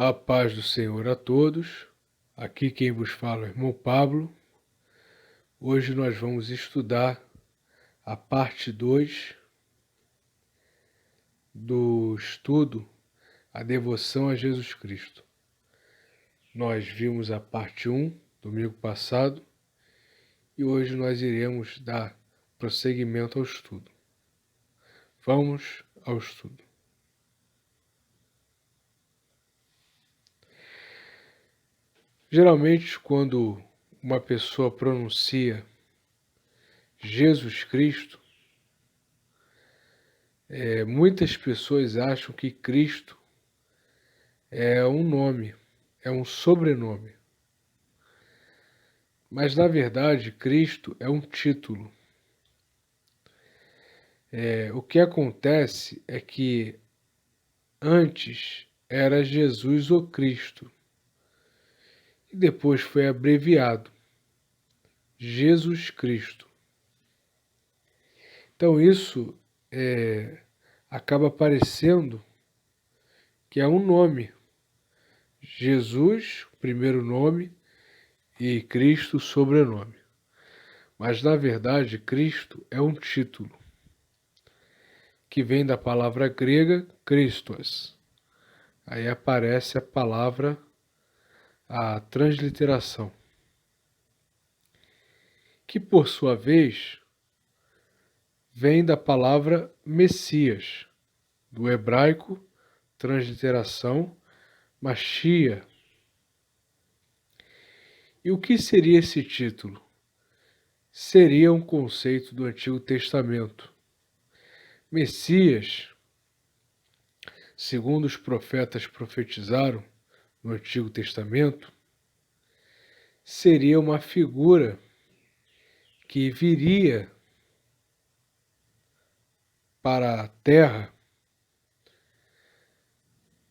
A paz do Senhor a todos. Aqui quem vos fala é o irmão Pablo. Hoje nós vamos estudar a parte 2 do estudo A Devoção a Jesus Cristo. Nós vimos a parte 1 domingo passado e hoje nós iremos dar prosseguimento ao estudo. Vamos ao estudo. Geralmente, quando uma pessoa pronuncia Jesus Cristo, muitas pessoas acham que Cristo é um nome, é um sobrenome. Mas, na verdade, Cristo é um título. O que acontece é que antes era Jesus o Cristo e depois foi abreviado Jesus Cristo. Então isso acaba parecendo que é um nome. Jesus, o primeiro nome, e Cristo, o sobrenome. Mas, na verdade, Cristo é um título, que vem da palavra grega Christos. Aí aparece a palavra, a transliteração, que por sua vez vem da palavra Messias, do hebraico, transliteração, Machia. E o que seria esse título? Seria um conceito do Antigo Testamento. Messias, segundo os profetas profetizaram no Antigo Testamento, seria uma figura que viria para a terra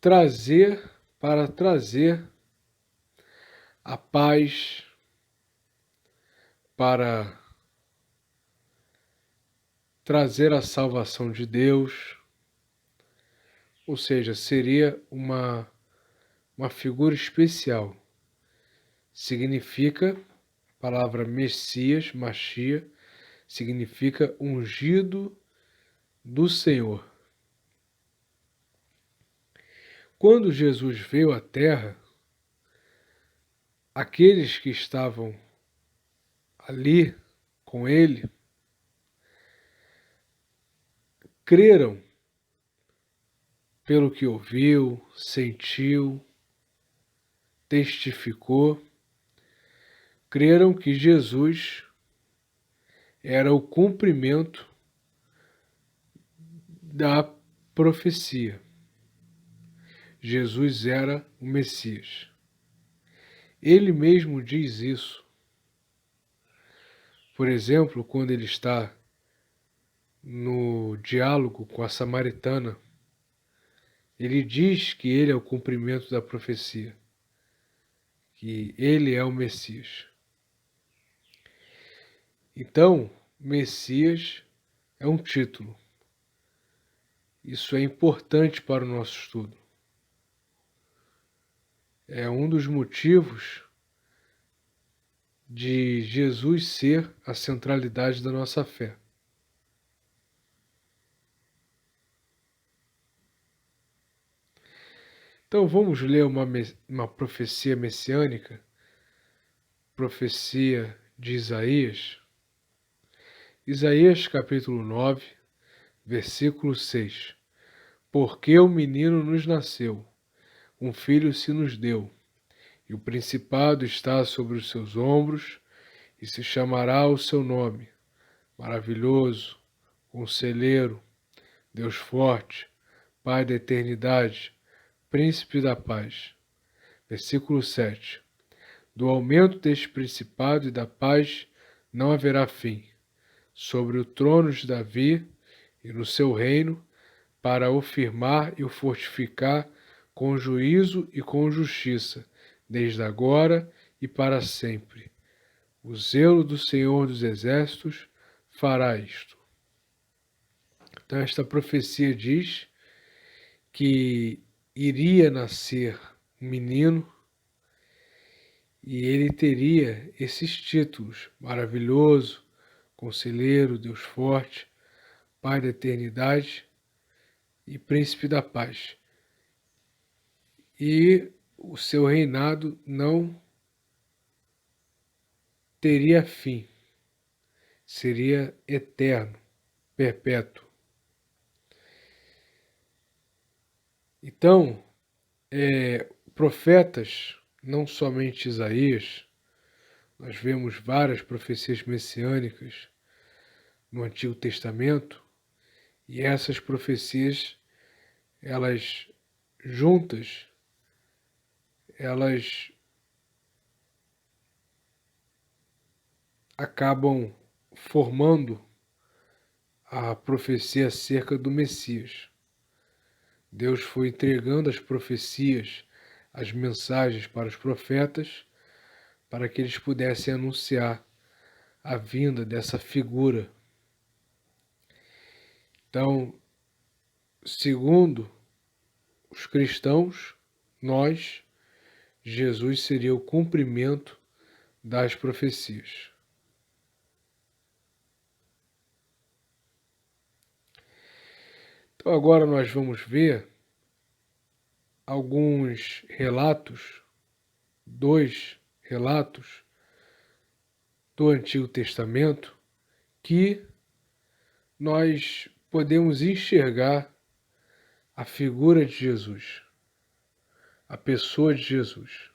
trazer a paz, para trazer a salvação de Deus, ou seja, seria uma figura especial. Significa, a palavra Messias, Machia, significa ungido do Senhor. Quando Jesus veio à terra, aqueles que estavam ali com ele creram pelo que ouviu, sentiu, testificou, creram que Jesus era o cumprimento da profecia. Jesus era o Messias. Ele mesmo diz isso. Por exemplo, quando ele está no diálogo com a samaritana, ele diz que ele é o cumprimento da profecia, que ele é o Messias. Então, Messias é um título. Isso é importante para o nosso estudo. É um dos motivos de Jesus ser a centralidade da nossa fé. Então vamos ler uma profecia messiânica, profecia de Isaías. Isaías capítulo 9, versículo 6. Porque um menino nos nasceu, um filho se nos deu, e o principado está sobre os seus ombros, e se chamará o seu nome, Maravilhoso, Conselheiro, Deus Forte, Pai da Eternidade, Príncipe da Paz. Versículo 7. Do aumento deste principado e da paz não haverá fim, sobre o trono de Davi e no seu reino, para o firmar e o fortificar com juízo e com justiça, desde agora e para sempre. O zelo do Senhor dos Exércitos fará isto. Então esta profecia diz que iria nascer um menino, e ele teria esses títulos: maravilhoso, conselheiro, Deus forte, Pai da eternidade e príncipe da paz. E o seu reinado não teria fim, seria eterno, perpétuo. Então, profetas, não somente Isaías, nós vemos várias profecias messiânicas no Antigo Testamento, e essas profecias, elas juntas, elas acabam formando a profecia acerca do Messias. Deus foi entregando as profecias, as mensagens para os profetas, para que eles pudessem anunciar a vinda dessa figura. Então, segundo os cristãos, nós, Jesus seria o cumprimento das profecias. Então agora nós vamos ver alguns relatos, 2 relatos do Antigo Testamento que nós podemos enxergar a figura de Jesus, a pessoa de Jesus.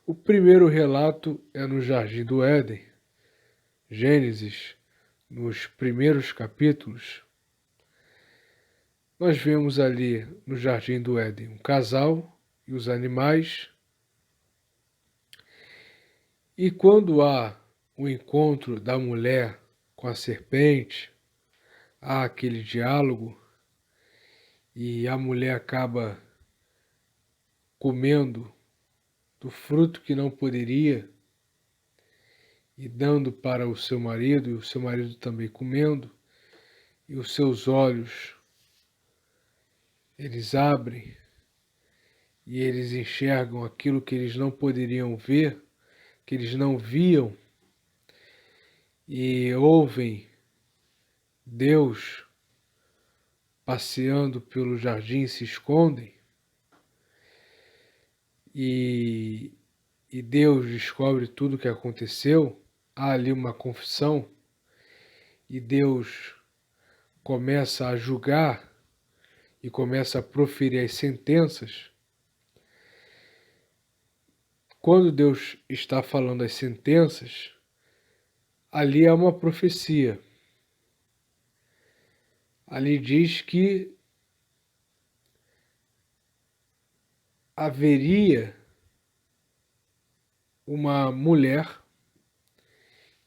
O primeiro relato é no Jardim do Éden, Gênesis, nos primeiros capítulos. Nós vemos ali no Jardim do Éden um casal e os animais. E quando há o encontro da mulher com a serpente, há aquele diálogo e a mulher acaba comendo do fruto que não poderia e dando para o seu marido, e o seu marido também comendo, e os seus olhos, eles abrem e eles enxergam aquilo que eles não poderiam ver, que eles não viam, e ouvem Deus passeando pelo jardim, se escondem, e Deus descobre tudo o que aconteceu. Há ali uma confissão, e Deus começa a julgar e começa a proferir as sentenças. Quando Deus está falando as sentenças, ali há uma profecia. Ali diz que haveria uma mulher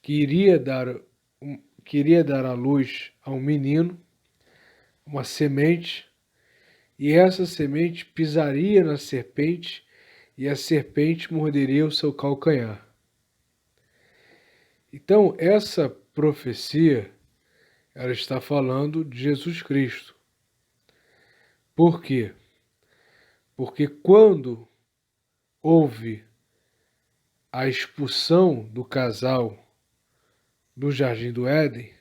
que iria dar à luz a um menino, uma semente, e essa semente pisaria na serpente e a serpente morderia o seu calcanhar. Então, essa profecia, ela está falando de Jesus Cristo. Por quê? Porque quando houve a expulsão do casal do Jardim do Éden,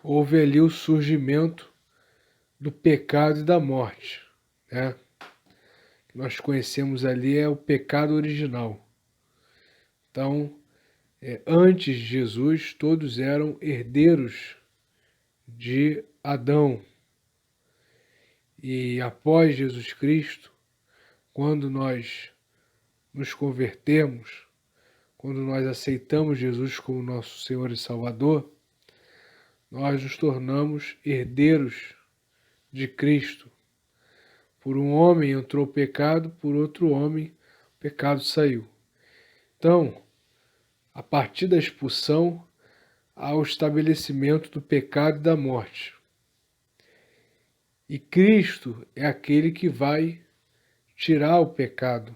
houve ali o surgimento do pecado e da morte, né? O que nós conhecemos ali é o pecado original. Então, antes de Jesus, todos eram herdeiros de Adão. E após Jesus Cristo, quando nós nos convertemos, quando nós aceitamos Jesus como nosso Senhor e Salvador, nós nos tornamos herdeiros de Cristo. Por um homem entrou o pecado, por outro homem o pecado saiu. Então, a partir da expulsão, há o estabelecimento do pecado e da morte. E Cristo é aquele que vai tirar o pecado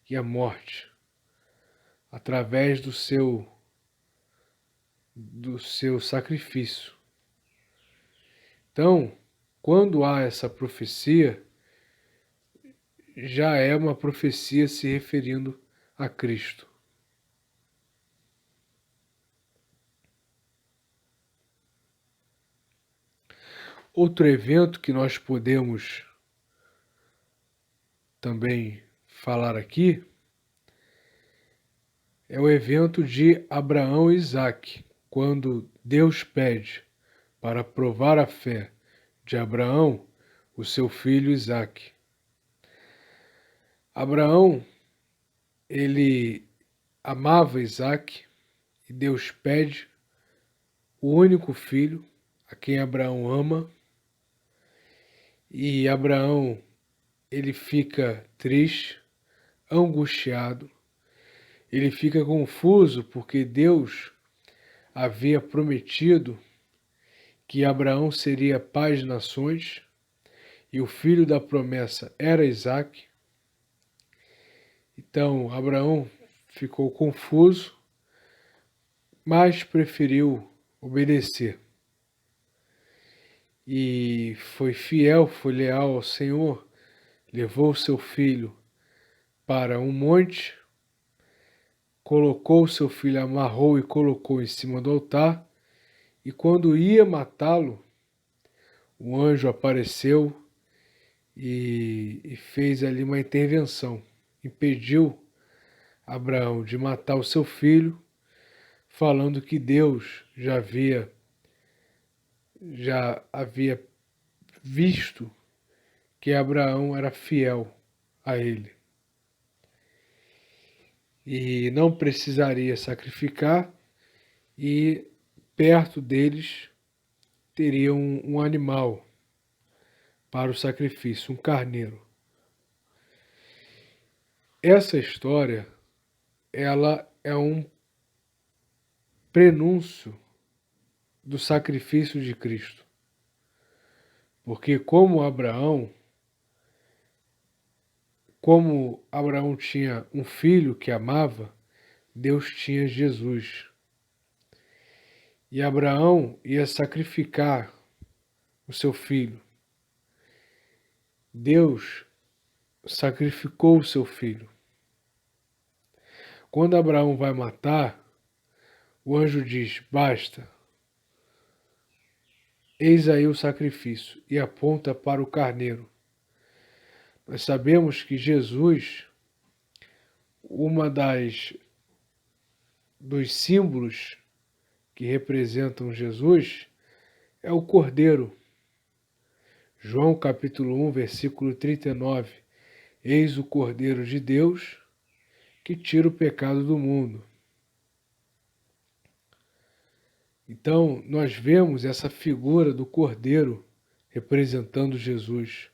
e a morte através do seu sacrifício. Então, quando há essa profecia, já é uma profecia se referindo a Cristo. Outro evento que nós podemos também falar aqui é o evento de Abraão e Isaque, quando Deus pede para provar a fé de Abraão, o seu filho Isaque. Abraão, ele amava Isaque e Deus pede o único filho a quem Abraão ama, e Abraão, ele fica triste, angustiado, ele fica confuso porque Deus havia prometido que Abraão seria pai de nações e o filho da promessa era Isaque. Então Abraão ficou confuso, mas preferiu obedecer. E foi fiel, foi leal ao Senhor, levou seu filho para um monte, colocou seu filho, amarrou e colocou em cima do altar, e quando ia matá-lo, o anjo apareceu e fez ali uma intervenção, impediu Abraão de matar o seu filho, falando que Deus já havia visto que Abraão era fiel a ele e não precisaria sacrificar, e perto deles teria um animal para o sacrifício, um carneiro. Essa história, ela é um prenúncio do sacrifício de Cristo. Porque como Abraão tinha um filho que amava, Deus tinha Jesus. E Abraão ia sacrificar o seu filho. Deus sacrificou o seu filho. Quando Abraão vai matar, o anjo diz: basta, eis aí o sacrifício, e aponta para o carneiro. Nós sabemos que Jesus, dos símbolos que representam Jesus é o cordeiro. João capítulo 1, versículo 39. Eis o cordeiro de Deus que tira o pecado do mundo. Então, nós vemos essa figura do cordeiro representando Jesus.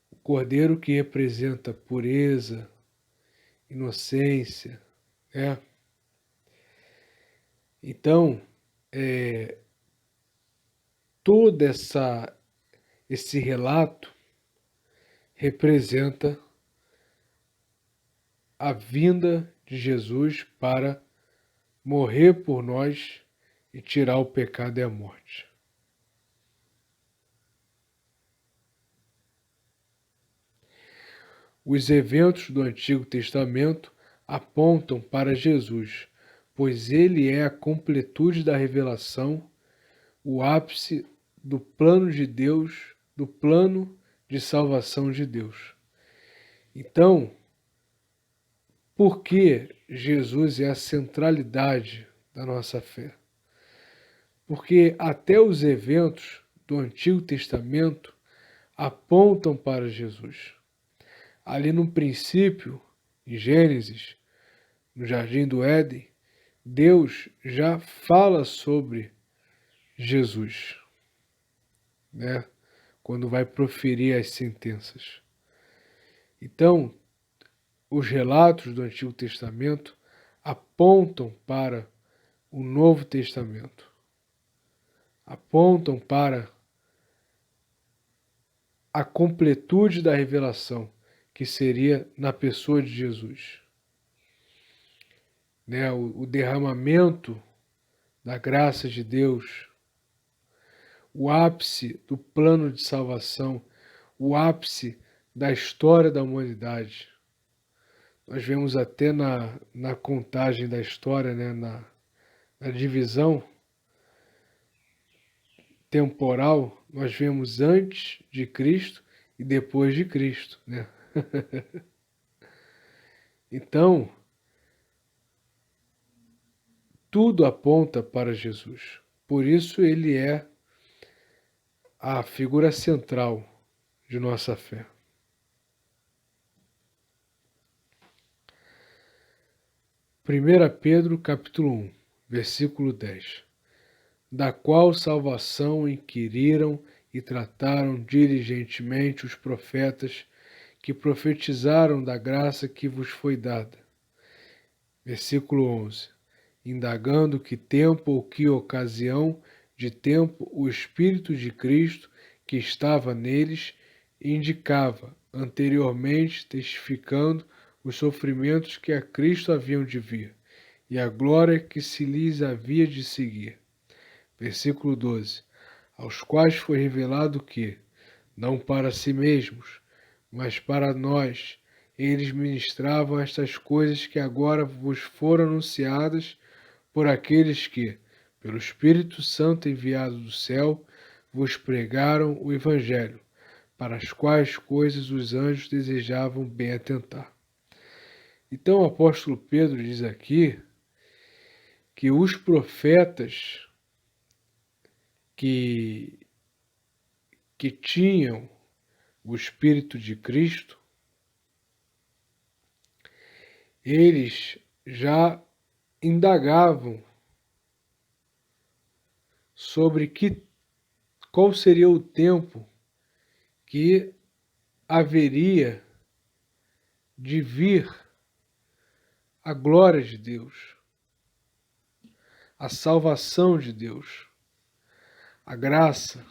O cordeiro que representa pureza, inocência, né? Então, todo esse relato representa a vinda de Jesus para morrer por nós e tirar o pecado e a morte. Os eventos do Antigo Testamento apontam para Jesus, pois ele é a completude da revelação, o ápice do plano de Deus, do plano de salvação de Deus. Então, por que Jesus é a centralidade da nossa fé? Porque até os eventos do Antigo Testamento apontam para Jesus. Ali no princípio, em Gênesis, no Jardim do Éden, Deus já fala sobre Jesus, né? Quando vai proferir as sentenças. Então, os relatos do Antigo Testamento apontam para o Novo Testamento. Apontam para a completude da revelação, que seria na pessoa de Jesus. Né? O derramamento da graça de Deus, o ápice do plano de salvação, o ápice da história da humanidade. Nós vemos até na contagem da história, né, na divisão temporal, nós vemos antes de Cristo e depois de Cristo, né? Então, tudo aponta para Jesus. Por isso ele é a figura central de nossa fé. Primeira Pedro, capítulo 1, versículo 10. Da qual salvação inquiriram e trataram diligentemente os profetas que profetizaram da graça que vos foi dada. Versículo 11. Indagando que tempo ou que ocasião de tempo o Espírito de Cristo que estava neles indicava anteriormente, testificando os sofrimentos que a Cristo haviam de vir e a glória que se lhes havia de seguir. Versículo 12. Aos quais foi revelado que, não para si mesmos, mas para nós, eles ministravam estas coisas que agora vos foram anunciadas por aqueles que, pelo Espírito Santo enviado do céu, vos pregaram o Evangelho, para as quais coisas os anjos desejavam bem atentar. Então o apóstolo Pedro diz aqui que os profetas que tinham o Espírito de Cristo, eles já indagavam sobre qual seria o tempo que haveria de vir a glória de Deus, a salvação de Deus, a graça,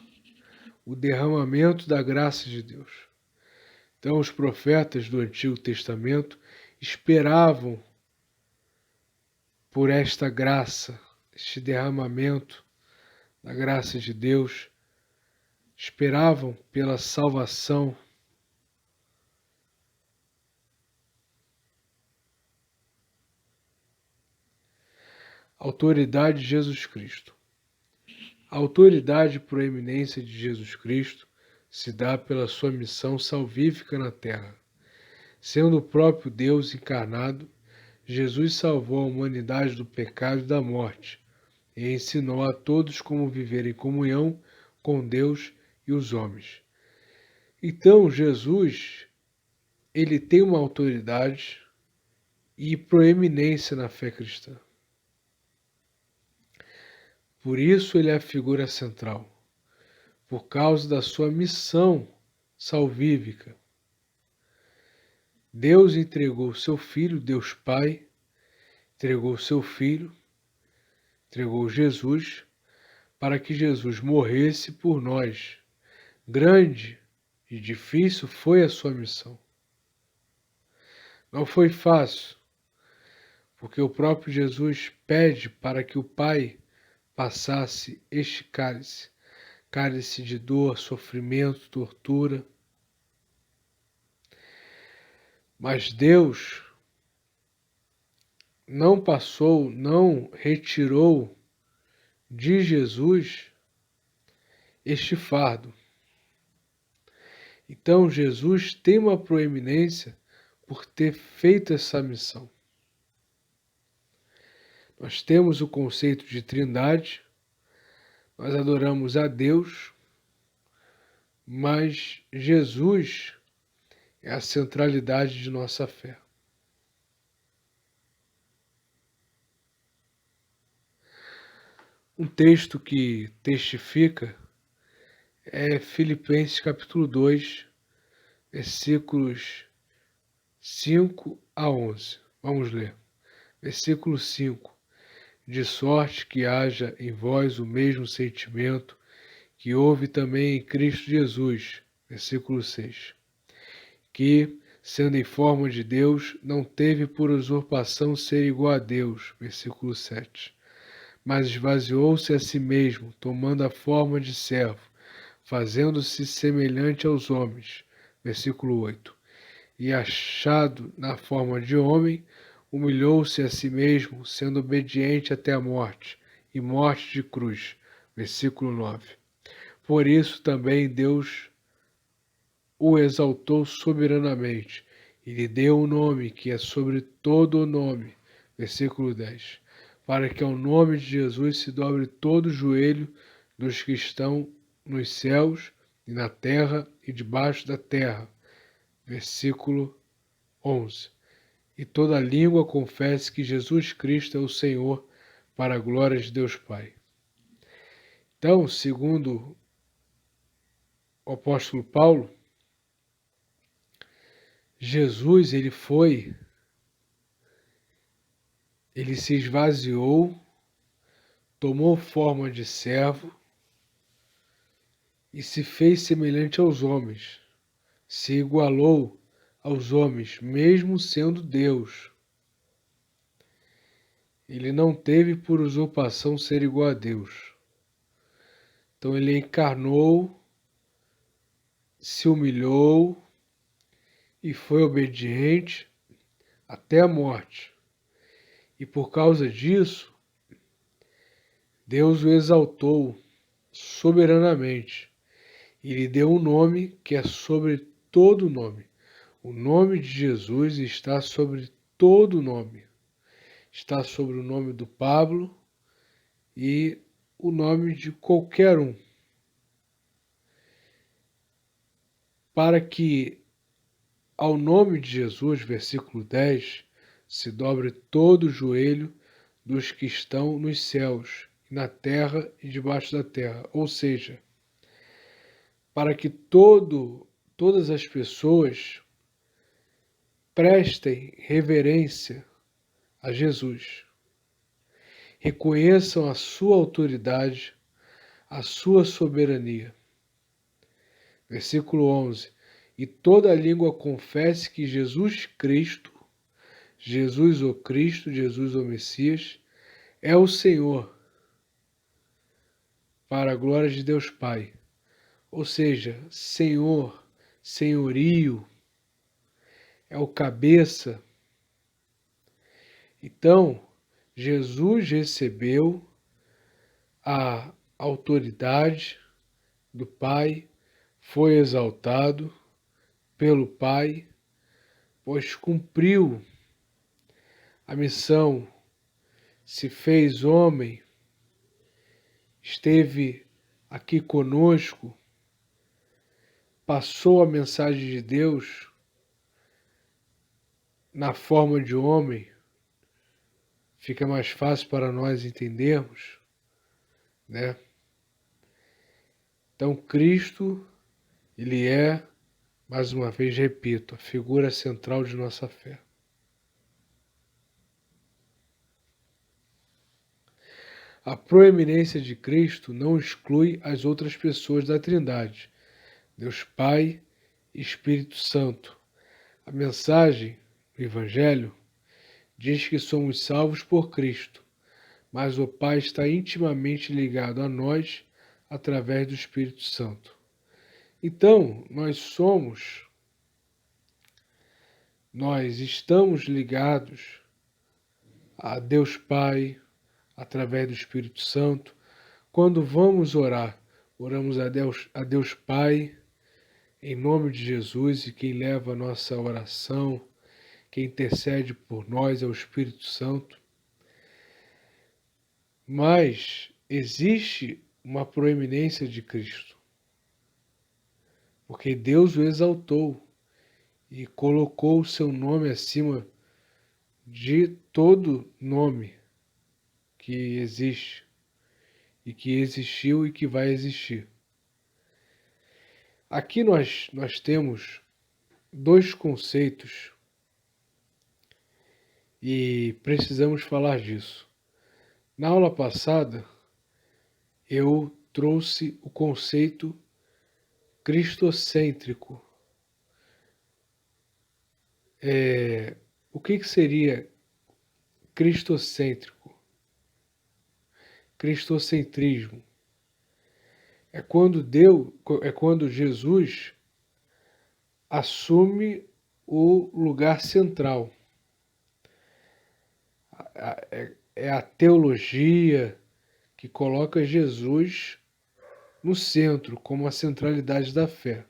o derramamento da graça de Deus. Então os profetas do Antigo Testamento esperavam por esta graça, este derramamento da graça de Deus, esperavam pela salvação. Autoridade de Jesus Cristo. A autoridade e proeminência de Jesus Cristo se dá pela sua missão salvífica na terra. Sendo o próprio Deus encarnado, Jesus salvou a humanidade do pecado e da morte e ensinou a todos como viver em comunhão com Deus e os homens. Então, Jesus, ele tem uma autoridade e proeminência na fé cristã. Por isso ele é a figura central, por causa da sua missão salvífica. Deus entregou seu Filho, Deus Pai, entregou seu Filho, entregou Jesus, para que Jesus morresse por nós. Grande e difícil foi a sua missão. Não foi fácil, porque o próprio Jesus pede para que o Pai passasse este cálice, cálice de dor, sofrimento, tortura. Mas Deus não passou, não retirou de Jesus este fardo. Então Jesus tem uma proeminência por ter feito essa missão. Nós temos o conceito de Trindade, nós adoramos a Deus, mas Jesus é a centralidade de nossa fé. Um texto que testifica é Filipenses capítulo 2, versículos 5 a 11. Vamos ler. Versículo 5. De sorte que haja em vós o mesmo sentimento que houve também em Cristo Jesus. Versículo 6. Que, sendo em forma de Deus, não teve por usurpação ser igual a Deus. Versículo 7. mas esvaziou-se a si mesmo, tomando a forma de servo, fazendo-se semelhante aos homens. Versículo 8. E achado na forma de homem, humilhou-se a si mesmo, sendo obediente até a morte, e morte de cruz. Versículo 9. Por isso também Deus o exaltou soberanamente, e lhe deu um nome que é sobre todo o nome. Versículo 10. Para que ao nome de Jesus se dobre todo o joelho dos que estão nos céus e na terra e debaixo da terra. Versículo 11. E toda língua confesse que Jesus Cristo é o Senhor, para a glória de Deus Pai. Então, segundo o apóstolo Paulo, Jesus, ele se esvaziou, tomou forma de servo e se fez semelhante aos homens, se igualou aos homens, mesmo sendo Deus. Ele não teve por usurpação ser igual a Deus. Então ele encarnou, se humilhou e foi obediente até a morte. E por causa disso, Deus o exaltou soberanamente e lhe deu um nome que é sobre todo nome. O nome de Jesus está sobre todo nome. Está sobre o nome do Pablo e o nome de qualquer um. Para que ao nome de Jesus, versículo 10, se dobre todo o joelho dos que estão nos céus, na terra e debaixo da terra. Ou seja, para que todas as pessoas prestem reverência a Jesus, reconheçam a sua autoridade, a sua soberania. Versículo 11. E toda língua confesse que Jesus Cristo, Jesus o Cristo, Jesus o Messias, é o Senhor, para a glória de Deus Pai. Ou seja, Senhor, senhorio, é o cabeça. Então, Jesus recebeu a autoridade do Pai, foi exaltado pelo Pai, pois cumpriu a missão, se fez homem, esteve aqui conosco, passou a mensagem de Deus na forma de homem, fica mais fácil para nós entendermos, né? Então, Cristo, ele é, mais uma vez repito, a figura central de nossa fé. A proeminência de Cristo não exclui as outras pessoas da Trindade, Deus Pai e Espírito Santo. A mensagem do Evangelho diz que somos salvos por Cristo, mas o Pai está intimamente ligado a nós através do Espírito Santo. Então, nós estamos ligados a Deus Pai através do Espírito Santo. Quando vamos orar, oramos a Deus Pai em nome de Jesus, e quem leva a nossa oração, quem intercede por nós é o Espírito Santo. Mas existe uma proeminência de Cristo, porque Deus o exaltou e colocou o seu nome acima de todo nome que existe, e que existiu e que vai existir. Aqui nós temos dois conceitos e precisamos falar disso. Na aula passada, eu trouxe o conceito cristocêntrico. O que seria cristocêntrico? cristocentrismo. É quando Jesus assume o lugar central. É a teologia que coloca Jesus no centro, como a centralidade da fé.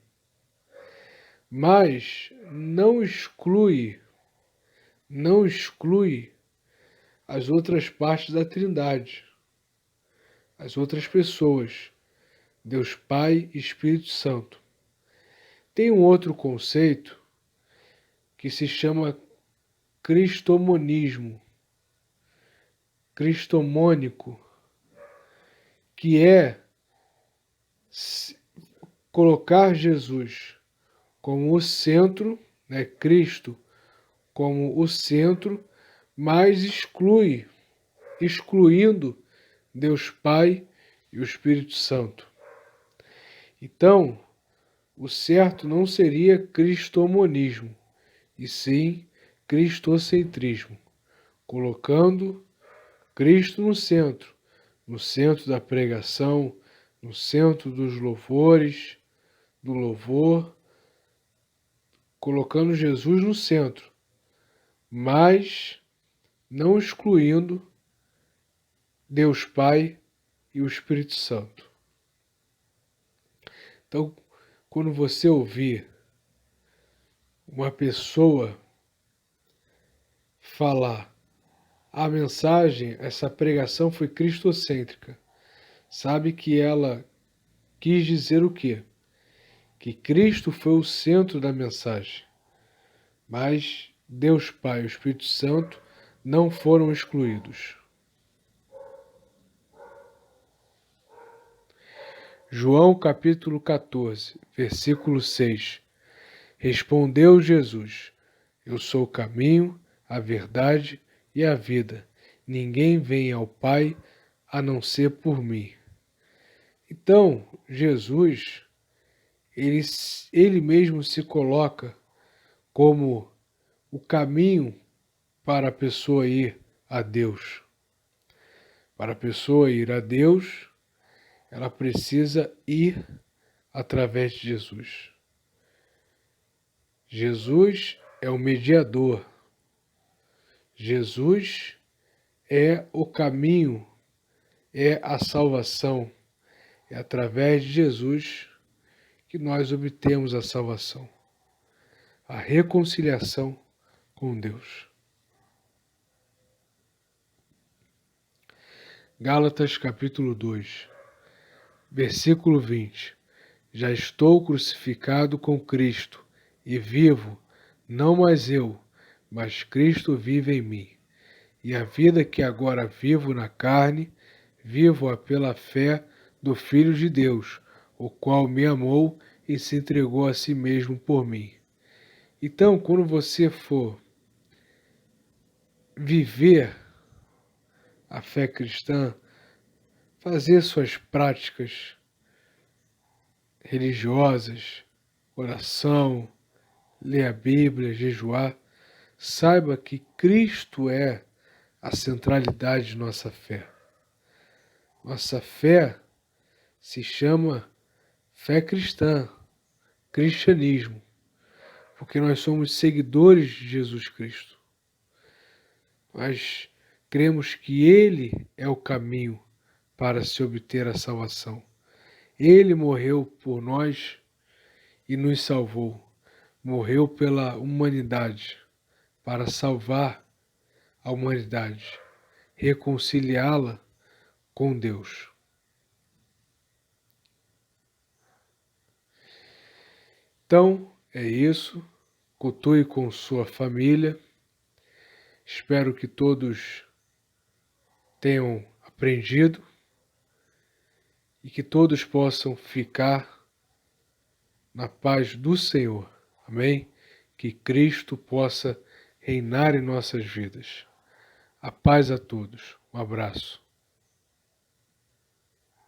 Mas não exclui as outras partes da Trindade, as outras pessoas, Deus Pai e Espírito Santo. Tem um outro conceito que se chama cristomonismo, cristomônico, que é colocar Jesus como o centro, né, Cristo como o centro, mas excluindo Deus Pai e o Espírito Santo. Então, o certo não seria cristomonismo, e sim cristocentrismo, colocando Cristo no centro da pregação, no centro dos louvores, do louvor, colocando Jesus no centro, mas não excluindo Deus Pai e o Espírito Santo. Então, quando você ouvir uma pessoa falar, a mensagem, essa pregação foi cristocêntrica, sabe que ela quis dizer o quê? Que Cristo foi o centro da mensagem, mas Deus Pai e o Espírito Santo não foram excluídos. João capítulo 14, versículo 6. Respondeu Jesus: Eu sou o caminho, a verdade e a vida. Ninguém vem ao Pai a não ser por mim. Então, Jesus, ele mesmo se coloca como o caminho para a pessoa ir a Deus. Para a pessoa ir a Deus, ela precisa ir através de Jesus. Jesus é o mediador. Jesus é o caminho, é a salvação. É através de Jesus que nós obtemos a salvação, a reconciliação com Deus. Gálatas capítulo 2, versículo 20. Já estou crucificado com Cristo e vivo, não mais eu, mas Cristo vive em mim. E a vida que agora vivo na carne, vivo-a pela fé do Filho de Deus, o qual me amou e se entregou a si mesmo por mim. Então, quando você for viver a fé cristã, fazer suas práticas religiosas, oração, ler a Bíblia, jejuar, saiba que Cristo é a centralidade de nossa fé. Nossa fé se chama fé cristã, cristianismo, porque nós somos seguidores de Jesus Cristo. Nós cremos que Ele é o caminho para se obter a salvação. Ele morreu por nós e nos salvou. Morreu pela humanidade para salvar a humanidade, reconciliá-la com Deus. Então, é isso. Cultue com sua família. Espero que todos tenham aprendido e que todos possam ficar na paz do Senhor. Amém? Que Cristo possa reinar em nossas vidas. A paz a todos. Um abraço.